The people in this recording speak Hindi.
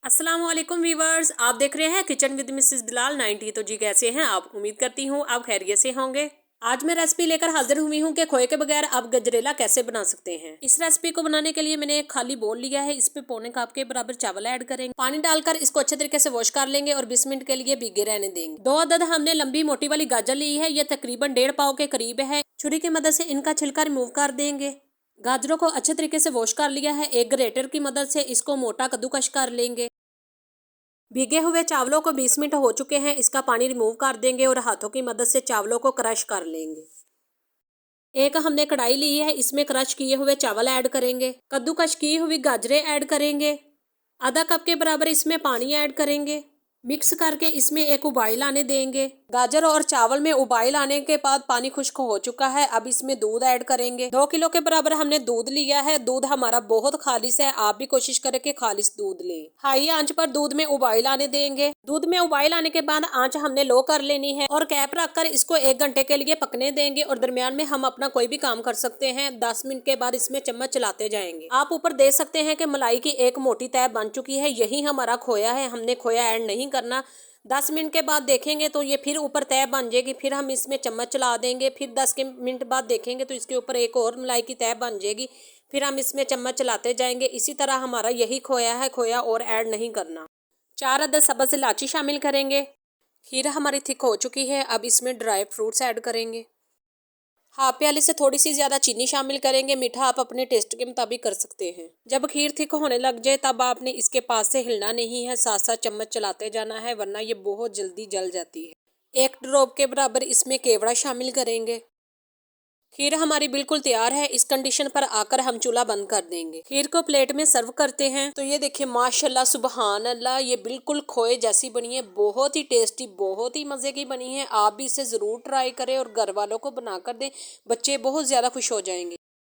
अस्सलाम वालेकुम वीवर्स, आप देख रहे हैं किचन विद मिसेस बिलाल 90। तो जी कैसे हैं आप? उम्मीद करती हूँ आप खैरियत से होंगे। आज मैं रेसिपी लेकर हाजिर हुई हूँ कि खोए के बगैर आप गजरेला कैसे बना सकते हैं। इस रेसिपी को बनाने के लिए मैंने एक खाली बोल लिया है। इस पे पौने कप के बराबर चावल ऐड करेंगे। पानी डालकर इसको अच्छे तरीके से वॉश कर लेंगे और 20 मिनट के लिए भीगे रहने देंगे। 2 अदद हमने लंबी मोटी वाली गाजर ली है। ये तकरीबन 1.5 पाव के करीब है। छुरी की मदद से इनका छिलका रिमूव कर देंगे। गाजरों को अच्छे तरीके से वॉश कर लिया है। एक ग्रेटर की मदद से इसको मोटा कद्दूकश कर लेंगे। भीगे हुए चावलों को 20 मिनट हो चुके हैं। इसका पानी रिमूव कर देंगे और हाथों की मदद से चावलों को क्रश कर लेंगे। एक हमने कढ़ाई ली है, इसमें क्रश किए हुए चावल ऐड करेंगे। कद्दूकश की हुई गाजरें ऐड करेंगे। आधा कप के बराबर इसमें पानी ऐड करेंगे। मिक्स करके इसमें एक उबाइल आने देंगे। गाजर और चावल में उबाइल आने के बाद पानी खुश्क हो चुका है। अब इसमें दूध ऐड करेंगे। 2 किलो के बराबर हमने दूध लिया है। दूध हमारा बहुत खालिस है, आप भी कोशिश करें कि खालिस दूध लें। हाई आंच पर दूध में उबाइल आने देंगे। दूध में उबाइल आने के बाद आंच हमने लो कर लेनी है और कैप रखकर इसको 1 घंटे के लिए पकने देंगे। और दरमियान में हम अपना कोई भी काम कर सकते हैं। 10 मिनट के बाद इसमें चम्मच चलाते जाएंगे। आप ऊपर देख सकते हैं कि मलाई की एक मोटी तह बन चुकी है। यही हमारा खोया है, हमने खोया ऐड नहीं करना। 10 मिनट के बाद देखेंगे तो ये फिर ऊपर तह बन जाएगी। फिर हम इसमें चम्मच चला देंगे। फिर 10 के मिनट बाद देखेंगे तो इसके ऊपर एक और मलाई की तह बन जाएगी। फिर हम इसमें चम्मच चलाते जाएंगे। इसी तरह हमारा यही खोया है, खोया और ऐड नहीं करना। 4 अदद सब्ज़ इलायची शामिल करेंगे। खीर हमारी थिक हो चुकी है। अब इसमें ड्राई फ्रूट्स ऐड करेंगे। हाफ प्याले से थोड़ी सी ज़्यादा चीनी शामिल करेंगे। मीठा आप अपने टेस्ट के मुताबिक कर सकते हैं। जब खीर थिक होने लग जाए तब आपने इसके पास से हिलना नहीं है, साथ साथ चम्मच चलाते जाना है, वरना ये बहुत जल्दी जल जाती है। 1 ड्रॉप के बराबर इसमें केवड़ा शामिल करेंगे। खीर हमारी बिल्कुल तैयार है। इस कंडीशन पर आकर हम चूल्हा बंद कर देंगे। खीर को प्लेट में सर्व करते हैं। तो ये देखिए माशाल्लाह सुबहान अल्लाह, ये बिल्कुल खोए जैसी बनी है। बहुत ही टेस्टी, बहुत ही मज़े की बनी है। आप भी इसे ज़रूर ट्राई करें और घर वालों को बना कर दें। बच्चे बहुत ज़्यादा खुश हो जाएंगे।